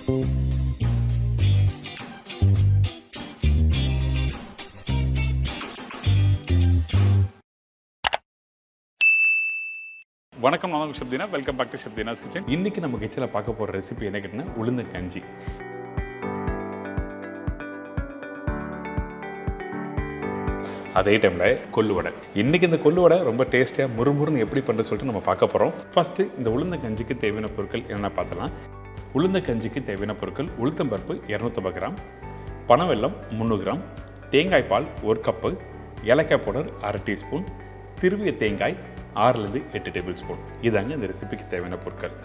வணக்கம், நான் Shabdina. Welcome back to Shabdina's kitchen. இன்னைக்கு நம்ம கிச்சனில் பார்க்க போகிற ரெசிபி என்ன கேட்டிங்கன்னா உளுந்த கஞ்சி. அதே டைமில் கொள்ளு வடை. இன்றைக்கி இந்த கொள்ளு வடை ரொம்ப டேஸ்ட்டியாக முறுமுறுன்னு எப்படி பண்ணுறது சொல்லிட்டு நம்ம பார்க்க போகிறோம். ஃபஸ்ட்டு இந்த உளுந்த கஞ்சிக்கு தேவையான பொருட்கள் என்னென்ன பார்த்தலாம். உளுந்த கஞ்சிக்கு தேவையான பொருட்கள்: உளுத்தம்பருப்பு 250 கிராம், பனவெல்லம் 300 கிராம், தேங்காய் பால் 1 கப்பு, ஏலக்காய் பவுடர் 1/2 டீஸ்பூன், திருவிய தேங்காய் 6-8 டேபிள் ஸ்பூன். இதாங்க இந்த ரெசிபிக்கு தேவையான பொருட்கள்.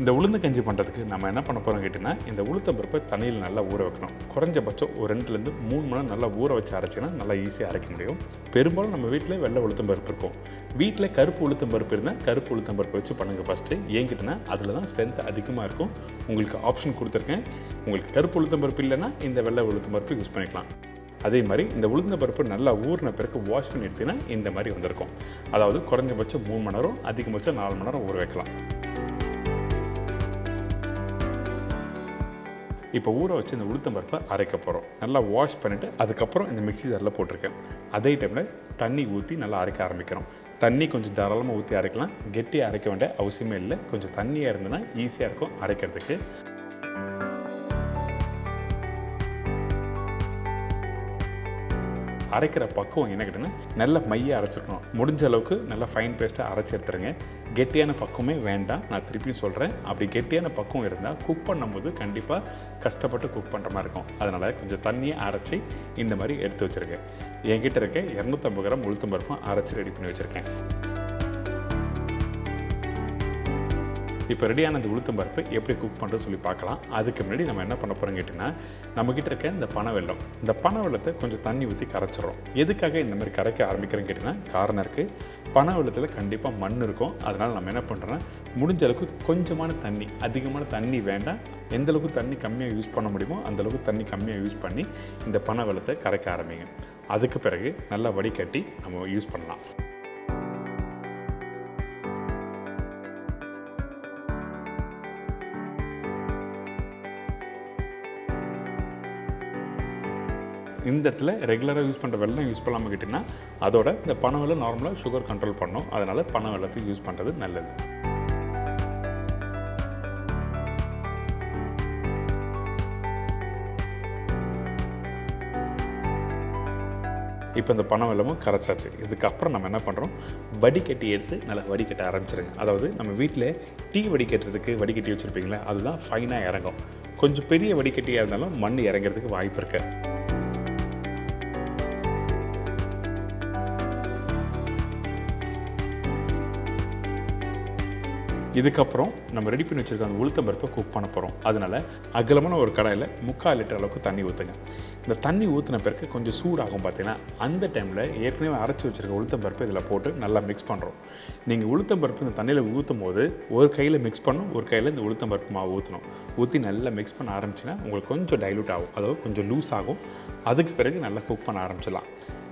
இந்த உளுந்து கஞ்சி பண்ணுறதுக்கு நம்ம என்ன பண்ண போகிறோம் கேட்டிங்கன்னா, இந்த உளுத்தம்பருப்பை தண்ணியில் நல்லா ஊற வைக்கணும். குறைஞ்சபட்சம் ஒரு 2-3 மணி நேரம் நல்லா ஊற வச்சு அரைச்சின்னா நல்லா ஈஸியாக அரைக்க முடியும். பெரும்பாலும் நம்ம வீட்டில் வெள்ளை உளுத்தம்பருப்பு இருக்கும். வீட்டில் கருப்பு உளுத்தம்பருப்பு இருந்தால் கருப்பு உளுத்தம்பருப்பு வச்சு பண்ணுங்கள் ஃபஸ்ட்டு. ஏங்கிட்டனா அதில் தான் ஸ்ட்ரென்த் அதிகமாக இருக்கும். உங்களுக்கு ஆப்ஷன் கொடுத்துருக்கேன். உங்களுக்கு கருப்பு உளுத்தம்பருப்பு இல்லைன்னா இந்த வெள்ளை உளுத்தம்பருப்பு யூஸ் பண்ணிக்கலாம். அதே மாதிரி இந்த உளுந்த பருப்பு நல்லா ஊறின பிறகு வாஷ் பண்ணி எடுத்தீங்கன்னா இந்த மாதிரி வந்திருக்கும். அதாவது குறைஞ்சபட்சம் 3 மணி நேரம், அதிகபட்சம் 4 மணி நேரம் ஊற வைக்கலாம். இப்போ ஊற வச்சு இந்த உளுத்தம் பருப்பை அரைக்க போகிறோம். நல்லா வாஷ் பண்ணிவிட்டு அதுக்கப்புறம் இந்த மிக்ஸி ஜாரில் போட்டிருக்கேன். அதே டைமில் தண்ணி ஊற்றி நல்லா அரைக்க ஆரம்பிக்கிறோம். தண்ணி கொஞ்சம் தாராளமாக ஊற்றி அரைக்கலாம். கெட்டியாக அரைக்க வேண்டிய அவசியமே இல்லை. கொஞ்சம் தண்ணியாக இருந்ததுன்னா ஈஸியாக இருக்கும் அரைக்கிறதுக்கு. அரைக்கிற பக்குவம் என்ன கேட்டிங்கன்னா, நல்ல மையாக அரைச்சிருக்கணும். முடிஞ்ச அளவுக்கு நல்லா ஃபைன் பேஸ்ட்டாக அரைச்சி எடுத்துருங்க. கெட்டியான பக்குவமே வேண்டாம். நான் திருப்பியும் சொல்கிறேன், அப்படி கெட்டியான பக்குவம் இருந்தால் குக் பண்ணும்போது கண்டிப்பாக கஷ்டப்பட்டு குக் பண்ணுற மாதிரி இருக்கும். அதனால் கொஞ்சம் தண்ணியை அரைச்சி இந்த மாதிரி எடுத்து வச்சுருக்கேன். என்கிட்ட இருக்க 250 கிராம் உளுத்தம் பருப்பும் அரைச்சி ரெடி பண்ணி வச்சுருக்கேன். இப்போ ரெடியான இந்த உளுத்தம் பருப்பு எப்படி குக் பண்ணுறது சொல்லி பார்க்கலாம். அதுக்கு முன்னாடி நம்ம என்ன பண்ண போகிறோம் கேட்டிங்கன்னா, நம்மக்கிட்ட இருக்க இந்த பனவெல்லம், இந்த பனவெல்லத்தை கொஞ்சம் தண்ணி ஊற்றி கரைச்சிடும். எதுக்காக இந்த மாதிரி கரைக்க ஆரம்பிக்கிறேன்னு கேட்டிங்கன்னா, காரணம் இருக்குது. பனவெல்லத்தில் கண்டிப்பாக மண் இருக்கும். அதனால் நம்ம என்ன பண்ணுறோன்னா, முடிஞ்ச அளவுக்கு கொஞ்சமான தண்ணி, அதிகமான தண்ணி வேண்டாம். எந்தளவுக்கு தண்ணி கம்மியாக யூஸ் பண்ண முடியுமோ அந்தளவுக்கு தண்ணி கம்மியாக யூஸ் பண்ணி இந்த பனவெல்லத்தை கரைக்க ஆரம்பிங்க. அதுக்கு பிறகு நல்லா வடிகட்டி நம்ம யூஸ் பண்ணலாம். இந்த இடத்துல ரெகுலராக யூஸ் பண்ணுற வெல்லம் யூஸ் பண்ணாமல் கேட்டிங்கன்னா, அதோட இந்த பனவெல்லம் நார்மலாக சுகர் கண்ட்ரோல் பண்ணோம். அதனால் பனவெல்லத்தை யூஸ் பண்ணுறது நல்லது. இப்போ இந்த பனவெல்லமும் கரைச்சாச்சு. இதுக்கப்புறம் நம்ம என்ன பண்ணுறோம், வடிகட்டி எடுத்து நல்லா வடிகட்ட ஆரம்பிச்சிருங்க. அதாவது நம்ம வீட்டில் டீ வடிகட்டுறதுக்கு வடிகட்டி வச்சுருப்பீங்களா, அதுதான் ஃபைனாக இறங்கும். கொஞ்சம் பெரிய வடிகட்டியாக இருந்தாலும் மண் இறங்கிறதுக்கு வாய்ப்பு இருக்குது. இதுக்கப்புறம் நம்ம ரெடி பண்ணி வச்சுருக்க அந்த உளுத்தம் பருப்பை குக் பண்ண போகிறோம். அதனால் அகலமான ஒரு கடாயில் 3/4 லிட்டர் அளவுக்கு தண்ணி ஊற்றுங்க. இந்த தண்ணி ஊற்றின பிறகு கொஞ்சம் சூடாகும். பார்த்தீங்கன்னா அந்த டைமில் ஏற்கனவே அரைச்சி வச்சுருக்க உளுத்தம் பருப்பு இதில் போட்டு நல்லா மிக்ஸ் பண்ணுறோம். நீங்கள் உளுத்தம் பருப்பு இந்த தண்ணியில் ஊற்றும் போது ஒரு கையில் மிக்ஸ் பண்ணணும், ஒரு கையில் இந்த உளுத்தம் பருப்பு மாவு ஊற்றணும். ஊற்றி நல்லா மிக்ஸ் பண்ண ஆரம்பிச்சுன்னா உங்களுக்கு கொஞ்சம் டைல்யூட் ஆகும், அதாவது கொஞ்சம் லூஸ் ஆகும். அதுக்கு பிறகு நல்லா குக் பண்ண ஆரம்பிச்சிடலாம்.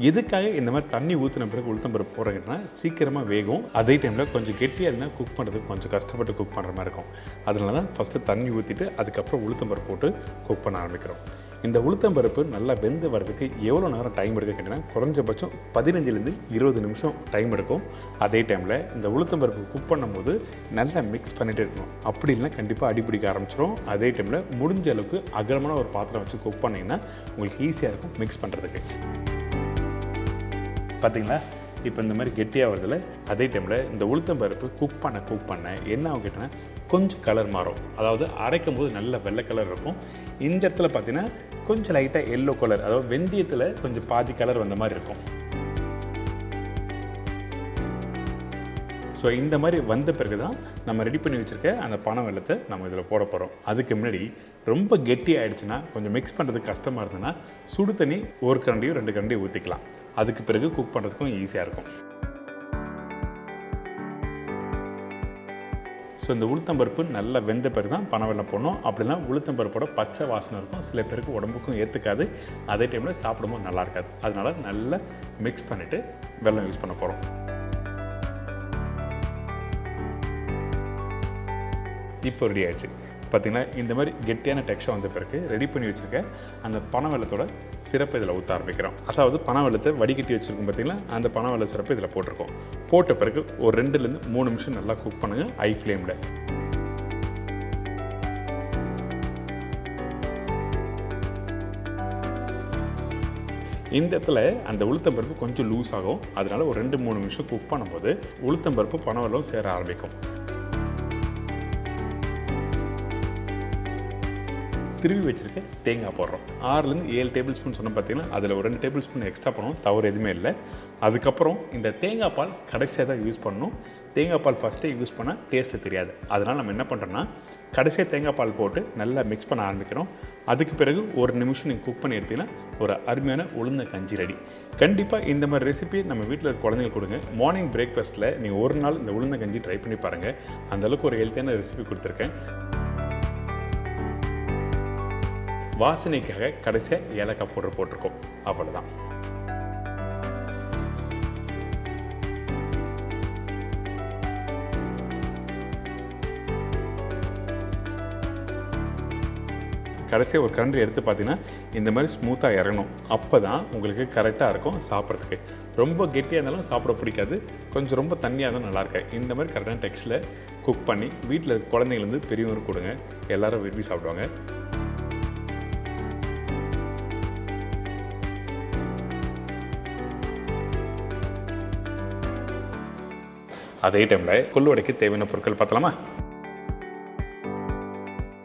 எதுக்காக இந்த மாதிரி தண்ணி ஊற்றின பிறகு உளுத்தம் பருப்பு போடுறீங்கன்னா, சீக்கிரமாக வேகும். அதே டைமில் கொஞ்சம் கெட்டியாக இருந்தால் குக் பண்ணுறதுக்கு கொஞ்சம் கஷ்டப்பட்டு குக் பண்ணுற மாதிரி இருக்கும். அதனால தான் ஃபஸ்ட்டு தண்ணி ஊற்றிட்டு அதுக்கப்புறம் உளுத்தம் பருப்பு போட்டு குக் பண்ண ஆரம்பிக்கிறோம். இந்த உளுத்தம் பருப்பு நல்லா வெந்து வரதுக்கு எவ்வளோ நேரம் டைம் எடுக்க கேட்டிங்கன்னா, குறைஞ்சபட்சம் 15-20 நிமிஷம் டைம் எடுக்கும். அதே டைமில் இந்த உளுத்தம் பருப்பு குக் பண்ணும்போது நல்லா மிக்ஸ் பண்ணிகிட்டே இருக்கணும். அப்படி இல்லைனா கண்டிப்பாக அடிப்பிடிக்க ஆரம்பிச்சிடும். அதே டைமில் முடிஞ்ச அளவுக்கு அகலமான ஒரு பாத்திரம் வச்சு குக் பண்ணிங்கன்னா உங்களுக்கு ஈஸியாக இருக்கும் மிக்ஸ் பண்ணுறதுக்கு. பார்த்தீங்களா, இப்போ இந்த மாதிரி கெட்டியாக வருதில்ல. அதே டைமில் இந்த உளுத்தம் பருப்பு குக் பண்ண என்ன ஆகும் கேட்டிங்கன்னா, கொஞ்சம் கலர் மாறும். அதாவது அரைக்கும் போது நல்ல வெள்ளை கலர் இருக்கும். இந்த இடத்துல பார்த்தீங்கன்னா கொஞ்சம் லைட்டாக எல்லோ கலர், அதாவது வெந்தயத்தில் கொஞ்சம் பாதி கலர் வந்த மாதிரி இருக்கும். ஸோ இந்த மாதிரி வந்த பிறகு தான் நம்ம ரெடி பண்ணி வச்சுருக்க அந்த பனவெல்லத்தை நம்ம இதில் போட போகிறோம். அதுக்கு முன்னாடி ரொம்ப கெட்டி ஆகிடுச்சுன்னா, கொஞ்சம் மிக்ஸ் பண்ணுறதுக்கு கஷ்டமாக இருந்ததுன்னா, சுடு தண்ணி 1 கரண்டியோ 2 கரண்டியோ ஊற்றிக்கலாம். அதுக்கு பிறகு குக் பண்ணுறதுக்கும் ஈஸியாக இருக்கும். ஸோ இந்த உளுத்தம்பருப்பு நல்லா வெந்த பிறகு தான் பனவெல்லம் போடணும். அப்படின்னா உளுத்தம்பருப்போட பச்சை வாசனை இருக்கும். சில பேருக்கு உடம்புக்கும் ஏற்றுக்காது. அதே டைமில் சாப்பிடும்போது நல்லா இருக்காது. அதனால் நல்லா மிக்ஸ் பண்ணிவிட்டு வெல்லம் யூஸ் பண்ண போகிறோம். இப்போ ரெடி ஆகிடுச்சு. பார்த்திங்கன்னா இந்த மாதிரி கெட்டியான டெக்ஸ்டர் வந்த பிறகு ரெடி பண்ணி வச்சுருக்க அந்த பனை வெல்லத்தோட சிறப்பை இதில் ஊற்ற ஆரம்பிக்கிறோம். அதாவது பனை வெல்லத்தை வடிகட்டி வச்சுருக்கோம் பார்த்திங்களா, அந்த பனை வெல்ல சிறப்பை இதில் போட்டிருக்கோம். போட்ட பிறகு ஒரு 2லேருந்து 3 நிமிஷம் நல்லா குக் பண்ணுங்கள் ஹை ஃப்ளேமில். இந்த இடத்துல அந்த உளுத்தம்பருப்பு கொஞ்சம் லூஸ் ஆகும். அதனால் ஒரு 2-3 நிமிஷம் குக் பண்ணும்போது உளுத்தம்பருப்பு பனை வெல்லம் சேர ஆரம்பிக்கும். திருவி வச்சுருக்க தேங்காய் போடுறோம். 6லேருந்து 7 டேபிள் ஸ்பூன் சொன்ன பார்த்தீங்கன்னா அதில் ஒரு 2 டேபிள் ஸ்பூன் எக்ஸ்ட்ரா பண்ணுவோம், தவறு எதுவுமே இல்லை. அதுக்கப்புறம் இந்த தேங்காய் பால் கடைசியாக தான் யூஸ் பண்ணணும். தேங்காய் பால் ஃபஸ்ட்டே யூஸ் பண்ணால் டேஸ்ட்டு தெரியாது. அதனால் நம்ம என்ன பண்ணுறோன்னா கடைசியாக தேங்காய் பால் போட்டு நல்லா மிக்ஸ் பண்ண ஆரம்பிக்கிறோம். அதுக்கு பிறகு ஒரு நிமிஷம் நீங்கள் குக் பண்ணி எடுத்தீங்கன்னா ஒரு அருமையான உளுந்த கஞ்சி ரெடி. கண்டிப்பாக இந்த மாதிரி ரெசிபி நம்ம வீட்டில் இருக்க குழந்தைங்களுக்கு கொடுங்க. மார்னிங் பிரேக்ஃபாஸ்ட்டில் நீங்கள் ஒரு நாள் இந்த உளுந்த கஞ்சி ட்ரை பண்ணி பாருங்கள். அந்தளவுக்கு ஒரு ஹெல்த்தியான ரெசிபி கொடுத்துருக்கேன். வாசனைக்காக கடைசியாக ஏலக்காய் பவுடர் போட்டிருக்கோம், அவ்வளோதான். கடைசியாக ஒரு கரண்டி எடுத்து பார்த்தீங்கன்னா இந்த மாதிரி ஸ்மூத்தாக இறங்கணும். அப்போ தான் உங்களுக்கு கரெக்டாக இருக்கும் சாப்பிட்றதுக்கு. ரொம்ப கெட்டியாக இருந்தாலும் சாப்பிட பிடிக்காது, கொஞ்சம் ரொம்ப தண்ணியாக இருந்தாலும் நல்லாயிருக்கு. இந்த மாதிரி கரெக்டான டெக்ஸ்டில் குக் பண்ணி வீட்டில் இருக்க குழந்தைங்கலேருந்து பெரியவங்களுக்கு கொடுங்க, எல்லோரும் விரும்பி சாப்பிடுவாங்க. அதே டைமில் கொள்ளு வடைக்கு தேவையான பொருட்கள் பார்த்தலாமா?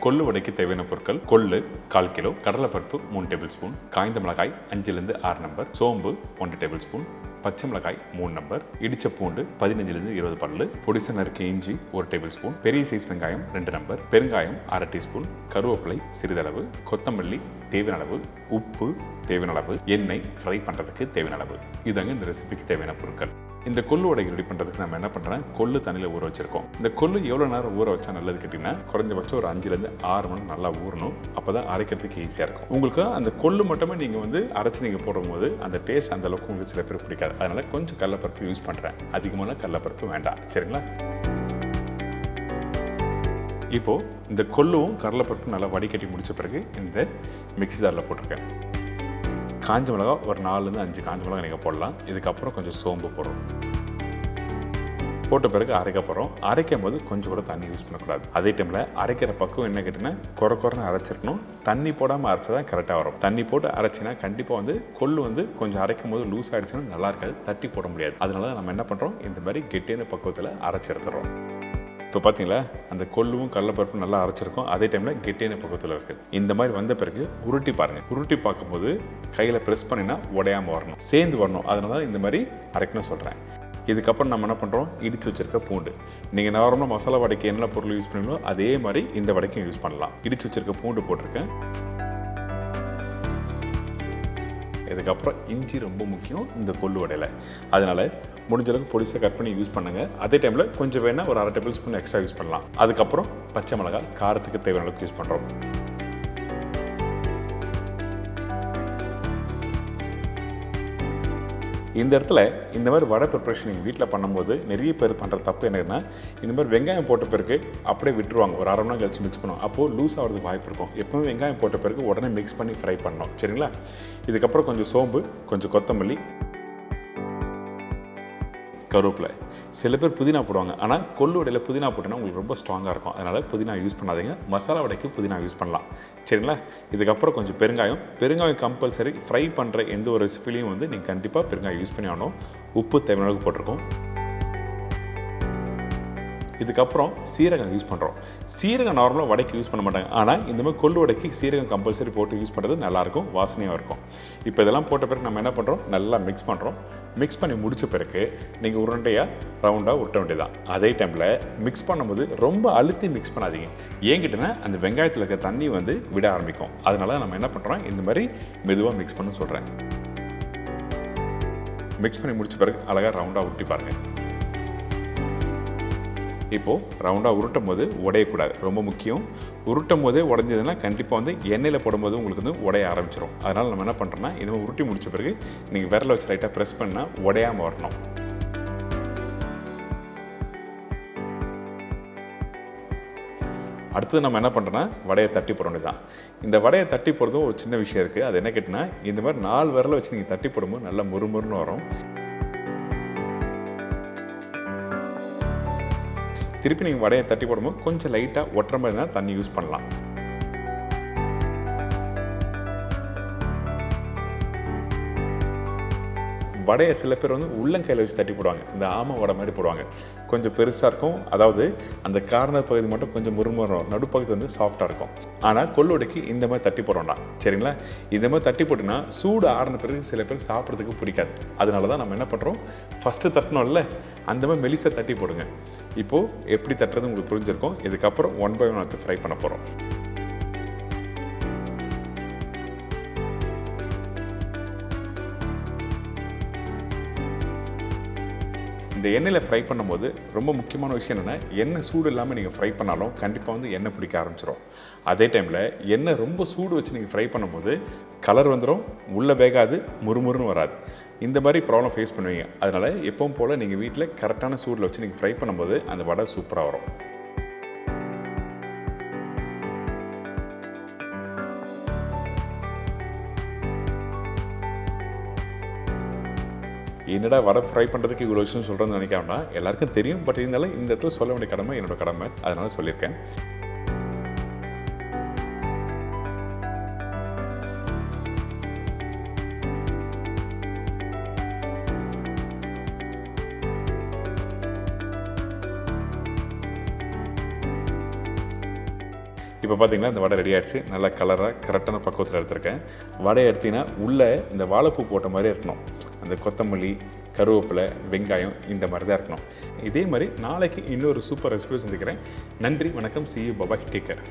கொள்ளு வடைக்கு தேவையான பொருட்கள்: கொள்ளு 1/4 கிலோ, கடலைப்பருப்பு 3 டேபிள் ஸ்பூன், காய்ந்த மிளகாய் 5லேருந்து 6 நம்பர், சோம்பு 1 டேபிள் ஸ்பூன், பச்சை மிளகாய் 3 நம்பர், இடிச்ச பூண்டு 15லேருந்து 20 பல்லு, பொடிசா நறுக்கிய இஞ்சி 1 டேபிள் ஸ்பூன், பெரிய சைஸ் வெங்காயம் 2 நம்பர், பெருங்காயம் 1/2 டீஸ்பூன், கருவேப்பிலை சிறிதளவு, கொத்தமல்லி தேவையான அளவு, உப்பு தேவையான அளவு, எண்ணெய் ஃப்ரை பண்ணுறதுக்கு தேவையான அளவு. இதாங்க இந்த ரெசிபிக்கு தேவையான பொருட்கள். இந்த கொள்ளு வடை ரெடி பண்ணுறதுக்கு நம்ம என்ன பண்ணுறோம், கொள்ளு தண்ணியில் ஊற வச்சிருக்கோம். இந்த கொள்ளு எவ்வளோ நேரம் ஊற வச்சா நல்லது கேட்டிங்கன்னா, குறைஞ்சபட்சம் ஒரு 5லேருந்து 6 மணி நல்லா ஊறணும். அப்போ தான் அரைக்கிறதுக்கு ஈஸியாக இருக்கும். உங்களுக்கு அந்த கொள்ளு மட்டுமே நீங்கள் அரைச்சி நீங்கள் போடும்போது அந்த டேஸ்ட் அந்த அளவுக்கு உங்களுக்கு சில பேர் பிடிக்காது. அதனால் கொஞ்சம் கடலைப்பருப்பு யூஸ் பண்ணுறேன், அதிகமான கடலைப்பருப்பு வேண்டாம், சரிங்களா? இப்போது இந்த கொள்ளும் கடலைப்பருப்பும் நல்லா வடிகட்டி முடித்த பிறகு இந்த மிக்ஸி ஜாரில் போட்டிருக்கேன். காஞ்ச மிளகா ஒரு 4லேருந்து 5 காஞ்ச மிளகா நீங்கள் போடலாம். இதுக்கப்புறம் கொஞ்சம் சோம்பு போடுறோம். போட்ட பிறகு அரைக்க போகிறோம். அரைக்கும் போது கொஞ்சம் கூட தண்ணி யூஸ் பண்ணக்கூடாது. அதே டைமில் அரைக்கிற பக்கம் என்ன கேட்டிங்கன்னா, குறைன்னு அரைச்சிருக்கணும். தண்ணி போடாமல் அரைச்சா தான் கரெக்டாக வரும். தண்ணி போட்டு அரைச்சினா கண்டிப்பாக கொள்ளு கொஞ்சம் அரைக்கும் போது லூஸ் ஆகிடுச்சுன்னா நல்லா இருக்காது, தட்டி போட முடியாது. அதனால நம்ம என்ன பண்ணுறோம், இந்த மாதிரி கெட்டியான பக்குவத்தில் அரைச்சி எடுத்துடுறோம். இப்போ பார்த்தீங்களா, அந்த கொள்ளும் கடலைப்பருப்பும் நல்லா அரைச்சிருக்கும். அதே டைமில் கெட்டியான பக்கத்தில் இருக்குது. இந்த மாதிரி வந்த பிறகு உருட்டி பாருங்கள். உருட்டி பார்க்கும்போது கையில் ப்ரெஸ் பண்ணினா உடையாமல் வரணும், சேர்ந்து வரணும். அதனால தான் இந்த மாதிரி அரைக்கணும் சொல்கிறேன். இதுக்கப்புறம் நம்ம என்ன பண்ணுறோம், இடித்து வச்சுருக்க பூண்டு. நீங்கள் நார்மலாக மசாலா வடைக்கு என்ன பொருள் யூஸ் பண்ணுவீங்களோ அதே மாதிரி இந்த வடைக்கும் யூஸ் பண்ணலாம். இடித்து வச்சுருக்க பூண்டு போட்டிருக்கேன். இதுக்கப்புறம் இஞ்சி ரொம்ப முக்கியம் இந்த கொள்ளு வடையில். அதனால் முடிஞ்ச அளவுக்கு பொடிசாக கட் பண்ணி யூஸ் பண்ணுங்கள். அதே டைமில் கொஞ்சம் வேணால் ஒரு 1/2 டேபிள் ஸ்பூன் எக்ஸ்ட்ரா யூஸ் பண்ணலாம். அதுக்கப்புறம் பச்சை மிளகாய் காரத்துக்கு தேவையான அளவுக்கு யூஸ் பண்ணுறோம். இந்த இடத்துல இந்த மாதிரி வடை ப்ரிப்ரேஷன் நீங்கள் வீட்டில் பண்ணும்போது நிறைய பேர் பண்ணுற தப்பு என்னன்னா, இந்த மாதிரி வெங்காயம் போட்ட பிறகு அப்படியே விட்டுருவாங்க. ஒரு 1/2 மணி நேரம் கழிச்சு மிக்ஸ் பண்ணுவோம். அப்போது லூஸ் ஆகிறதுக்கு வாய்ப்பு இருக்கும். எப்பவுமே வெங்காயம் போட்ட பிறகு உடனே மிக்ஸ் பண்ணி ஃப்ரை பண்ணணும், சரிங்களா? இதுக்கப்புறம் கொஞ்சம் சோம்பு, கொஞ்சம் கொத்தமல்லி, கருவேப்பிலை. சில பேர் புதினா போடுவாங்க. ஆனால் கொள்ளு வடையில் புதினா போட்டோன்னா உங்களுக்கு ரொம்ப ஸ்ட்ராங்காக இருக்கும். அதனால் புதினா யூஸ் பண்ணாதீங்க. மசாலா வடைக்கு புதினா யூஸ் பண்ணலாம், சரிங்களா? இதுக்கப்புறம் கொஞ்சம் பெருங்காயம் கம்பல்சரி. ஃப்ரை பண்ணுற எந்த ஒரு ரெசிபிலையும் நீங்கள் கண்டிப்பாக பெருங்காயம் யூஸ் பண்ணி ஆகணும். உப்பு தேவையான அளவுக்கு போட்டிருக்கோம். இதுக்கப்புறம் சீரகம் யூஸ் பண்ணுறோம். சீரகம் நார்மலாக வடைக்கு யூஸ் பண்ண மாட்டாங்க. ஆனால் இந்த மாதிரி கொள்ளு வடைக்கு சீரகம் கம்பல்சரி போட்டு யூஸ் பண்ணுறது நல்லாயிருக்கும், வாசனையாக இருக்கும். இப்போ இதெல்லாம் போட்ட பிறகு நம்ம என்ன பண்ணுறோம், நல்லா மிக்ஸ் பண்ணுறோம். மிக்ஸ் பண்ணி முடித்த பிறகு நீங்கள் உருண்டையாக ரவுண்டாக உருட்ட வேண்டியதான். அதே டைமில் மிக்ஸ் பண்ணும்போது ரொம்ப அழுத்தி மிக்ஸ் பண்ணாதீங்க. ஏங்கிட்டனா அந்த வெங்காயத்தில் இருக்க தண்ணி விட ஆரம்பிக்கும். அதனால நம்ம என்ன பண்ணுறோம், இந்த மாதிரி மெதுவாக மிக்ஸ் பண்ண சொல்கிறேன். மிக்ஸ் பண்ணி முடித்த பிறகு அழகாக ரவுண்டாக உருட்டி பாருங்கள். இப்போது ரவுண்டாக உருட்டும் போது உடையக்கூடாது, ரொம்ப முக்கியம். உருட்டும் போதே உடஞ்சதுன்னா கண்டிப்பாக எண்ணெயில் போடும்போது உங்களுக்கு உடைய ஆரம்பிச்சிடும். அதனால் நம்ம என்ன பண்ணுறோன்னா, இதுமாதிரி உருட்டி முடித்த பிறகு நீங்கள் விரலை வச்சு லைட்டாக ப்ரெஸ் பண்ணால் உடையாமல் வரணும். அடுத்தது நம்ம என்ன பண்ணுறோன்னா வடையை தட்டி போட வேண்டியதான். இந்த வடையை தட்டி போடுறதும் ஒரு சின்ன விஷயம் இருக்குது. அது என்ன கேட்டிங்கன்னா, இந்த மாதிரி 4 விரலை வச்சு நீங்கள் தட்டி போடும்போது நல்லா முறுமுறுன்னு வரும். திருப்பி நீங்கள் வடையை தட்டி போடும்போது கொஞ்சம் லைட்டாக ஒட்டுற மாதிரி இருந்தால் தண்ணி யூஸ் பண்ணலாம். வடையை சில பேர் வந்து உள்ளங்கையில் வச்சு தட்டி போடுவாங்க. இந்த ஆமை வடை மாதிரி போடுவாங்க. கொஞ்சம் பெருசாக இருக்கும். அதாவது அந்த கார்னர் பகுதி மட்டும் கொஞ்சம் முறுமுறும், நடுப்பகுதி வந்து சாஃப்டாக இருக்கும். ஆனால் கொள்ளுடைக்கு இந்த மாதிரி தட்டி போடுறோம்டா, சரிங்களா? இந்த மாதிரி தட்டி போட்டிங்கன்னா சூடு ஆறின பிறகு சில பேர் சாப்பிட்றதுக்கு பிடிக்காது. அதனால தான் நம்ம என்ன பண்ணுறோம், ஃபஸ்ட்டு தட்டணும்ல, அந்த மாதிரி மெலிசாக தட்டி போடுங்க. இப்போது எப்படி தட்டுறது உங்களுக்கு புரிஞ்சிருக்கும். இதுக்கப்புறம் 1 by 1 எடுத்து ஃப்ரை பண்ண போகிறோம். இந்த எண்ணெயில் ஃப்ரை பண்ணும்போது ரொம்ப முக்கியமான விஷயம் என்னென்னா, எண்ணெய் சூடு இல்லாமல் நீங்கள் ஃப்ரை பண்ணாலும் கண்டிப்பாக வந்து எண்ணெய் பிடிக்க ஆரம்பிச்சிடும். அதே டைமில் எண்ணெய் ரொம்ப சூடு வச்சு நீங்கள் ஃப்ரை பண்ணும்போது கலர் வந்துடும், உள்ளே வேகாது, முறுமுறுன்னு வராது. இந்த மாதிரி ப்ராப்ளம் ஃபேஸ் பண்ணுவீங்க. அதனால் எப்பவும் போல் நீங்கள் வீட்டில் கரெக்டான சூடில் வச்சு நீங்கள் ஃப்ரை பண்ணும்போது அந்த வடை சூப்பராக வரும். என்னடா வடை ஃப்ரை பண்ணுறதுக்கு இவ்வளோ விஷயம் சொல்கிறேன்னு நினைக்க வேண்டாம். எல்லாருக்கும் தெரியும். பட் இருந்தாலும் இந்த இடத்துல சொல்ல வேண்டிய கடமை என்னோடய கடமை. அதனால சொல்லியிருக்கேன். இப்போ பார்த்தீங்கன்னா இந்த வடை ரெடி ஆகிடுச்சு. நல்லா கலராக கரெக்டான பக்குவத்தில் எடுத்திருக்கேன். வடையை எடுத்திங்கன்னா உள்ளே இந்த வாழைப்பூ போட்ட மாதிரி இருக்கணும். அந்த கொத்தமல்லி, கருவேப்பிலை, வெங்காயம் இந்த மாதிரி தான் இருக்கணும். இதே மாதிரி நாளைக்கு இன்னொரு சூப்பர் ரெசிபி சந்திக்கிறேன். நன்றி, வணக்கம். See you, bye bye, take care.